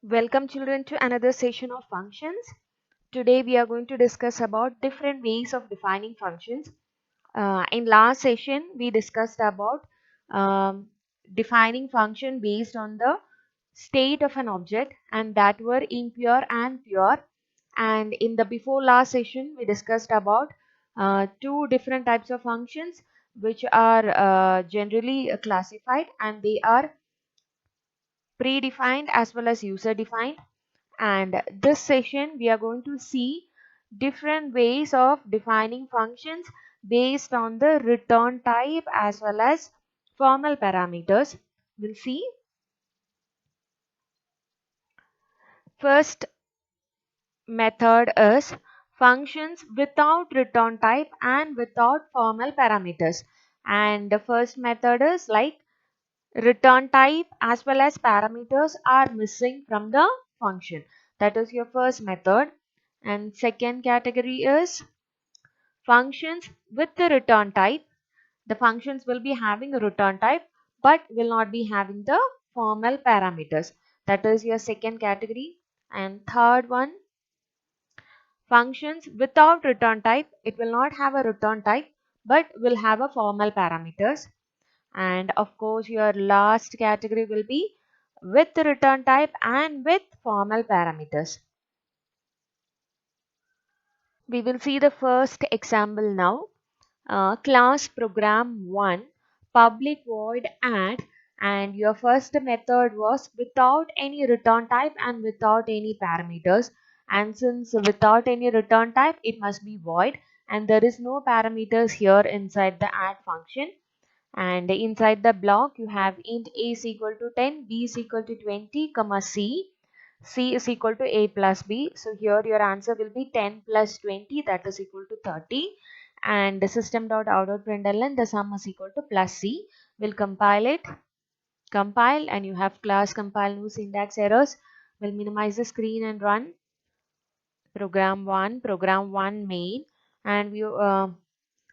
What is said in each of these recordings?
Welcome children to another session of functions. Today we are going to discuss about different ways of defining functions. In last session we discussed about um, defining function based on the state of an object and that were impure and pure. And in the before last session we discussed about two different types of functions which are generally classified, and they are predefined as well as user defined. And this session we are going to see different ways of defining functions based on the return type as well as formal parameters. We'll see. First method is functions without return type and without formal parameters. And the first method is like return type as well as parameters are missing from the function. That is your first method. And second category is functions with the return type. The functions will be having a return type but will not be having the formal parameters. That is your second category. And third one, functions without return type. It will not have a return type but will have a formal parameters. And of course your last category will be with the return type and with formal parameters. We will see the first example now. Class program 1 public void add, and your first method was without any return type and without any parameters. And since without any return type, it must be void, and there is no parameters here inside the add function. And inside the block you have int a is equal to 10, b is equal to 20, comma c is equal to a plus b. So here your answer will be 10 plus 20, that is equal to 30. And the system.out.println, the sum is equal to plus c. We'll compile it. Compile, and you have class compile, no syntax errors. We'll minimize the screen and run program 1 main. And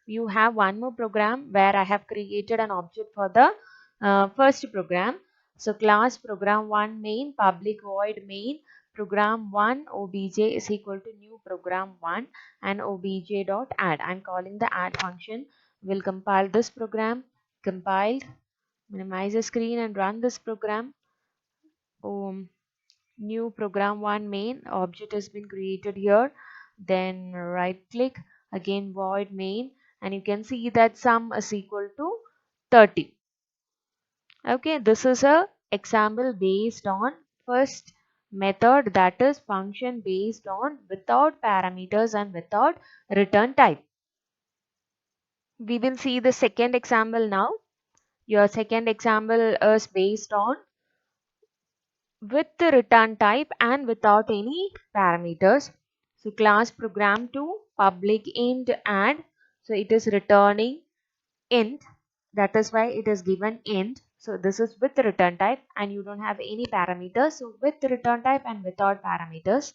you have one more program where I have created an object for the first program. So class program 1 main public void main program 1 obj is equal to new program 1 and obj dot add. I'm calling the add function. We'll compile this program. Compiled, minimize the screen and run this program. New program 1 main object has been created here. Then right click, again void main, and you can see that sum is equal to 30. Okay, this is a example based on first method, that is function based on without parameters and without return type. We will see the second example now. Your second example is based on with the return type and without any parameters. So class program 2 public int add. So it is returning int. That is why it is given int. So this is with the return type and you don't have any parameters. So with the return type and without parameters.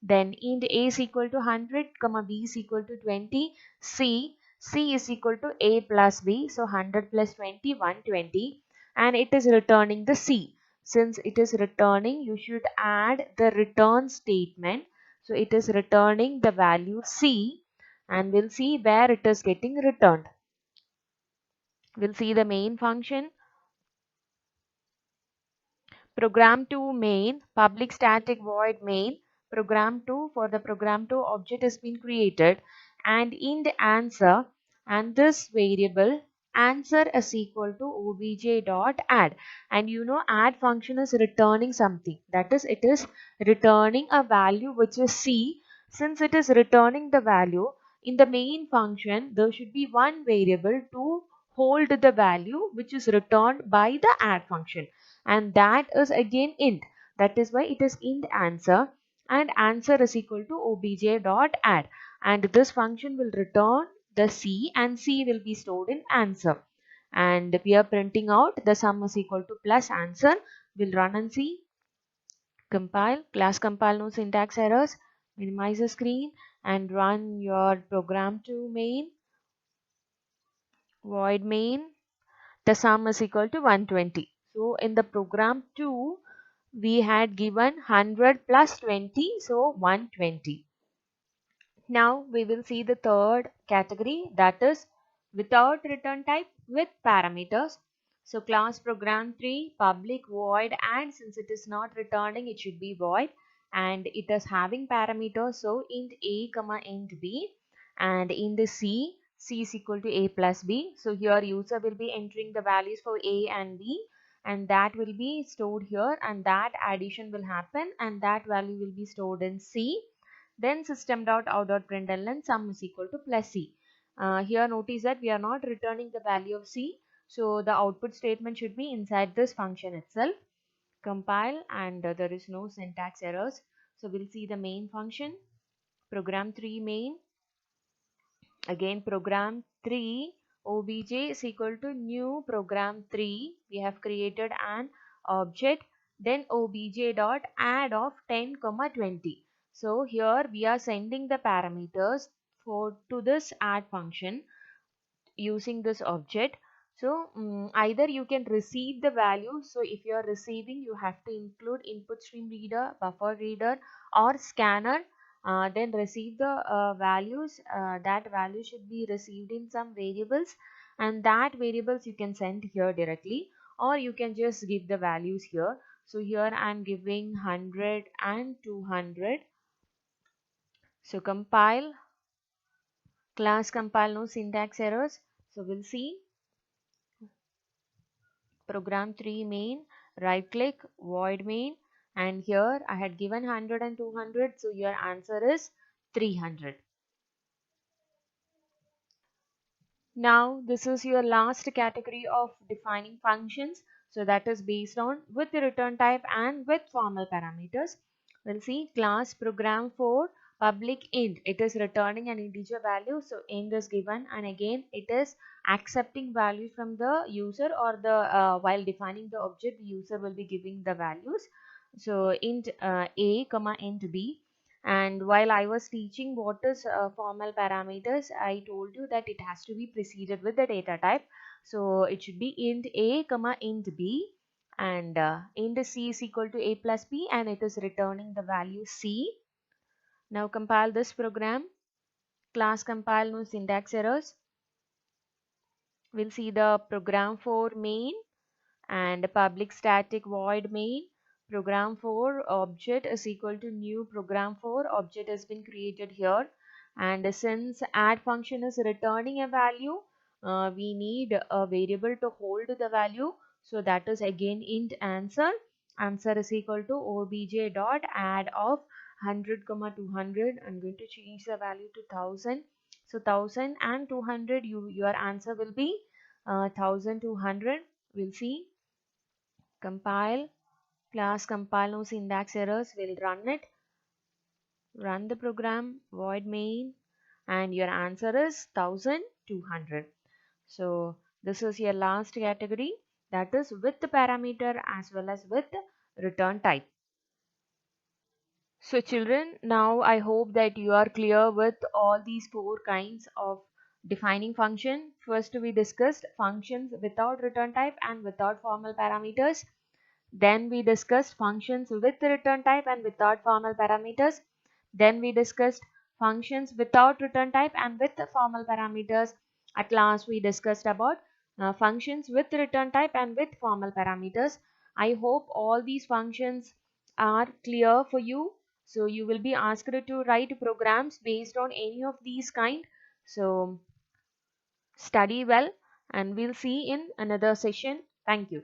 Then int a is equal to 100, comma b is equal to 20, c is equal to a plus b. So 100 plus 20, 120, and it is returning the c. Since it is returning, you should add the return statement. So it is returning the value c, and we'll see where it is getting returned. We'll see the main function. Program 2 main public static void main program 2. For the program 2 object has been created and in the answer, and this variable answer is equal to obj dot add. And you know add function is returning something, that is it is returning a value which is c. Since it is returning the value in the main function, there should be one variable to hold the value which is returned by the add function, and that is again int. That is why it is int answer, and answer is equal to obj dot add, and this function will return the c and c will be stored in answer. And we are printing out the sum is equal to plus answer. We'll run and see. Compile, class compile, no syntax errors. Minimize the screen and run your program to main void main. The sum is equal to 120. So in the program 2, we had given 100 plus 20, so 120. Now we will see the third category, that is without return type with parameters. So class program 3 public void, and since it is not returning it should be void, and it is having parameters, so int a comma int b, and in the c is equal to a plus b. So here user will be entering the values for a and b, and that will be stored here, and that addition will happen and that value will be stored in c. Then system.out.println sum is equal to plus c. Here notice that we are not returning the value of c, so the output statement should be inside this function itself. Compile, and there is no syntax errors. So we'll see the main function, program 3 main. Again program 3 obj is equal to new program 3. We have created an object, then obj dot add of 10 comma 20. So here we are sending the parameters for to this add function using this object. So either you can receive the value. So if you are receiving, you have to include input stream reader, buffer reader, or scanner. Then receive the values. That value should be received in some variables, and that variables you can send here directly, or you can just give the values here. So here I am giving 100 and 200. So compile, class compile, no syntax errors. So we'll see program 3 main, right click, void main, and here I had given 100 and 200, so your answer is 300. Now this is your last category of defining functions, so that is based on with the return type and with formal parameters. We'll see class program 4 public int, it is returning an integer value, so int is given, and again it is accepting value from the user, or the while defining the object the user will be giving the values. So int a comma int b. And while I was teaching what is formal parameters, I told you that it has to be preceded with the data type. So it should be int a comma int b, and int c is equal to a plus b, and it is returning the value c. Now compile this program. Class compile, no syntax errors. We'll see the program for main and public static void main. Program 4 object is equal to new program 4 object has been created here, and since add function is returning a value, we need a variable to hold the value, so that is again int answer. Answer is equal to obj dot add of 100 comma 200. I'm going to change the value to 1000. So 1000 and 200, your answer will be 1200. We'll see. Compile, class compile, no syntax errors. We'll run it. Run the program, void main, and your answer is 1200. So this is your last category, that is with the parameter as well as with return type. So children, now I hope that you are clear with all these four kinds of defining function. First we discussed functions without return type and without formal parameters. Then we discussed functions with return type and without formal parameters. Then we discussed functions without return type and with formal parameters. At last we discussed about functions with return type and with formal parameters. I hope all these functions are clear for you. So you will be asked to write programs based on any of these kind. So study well, and we'll see in another session. Thank you.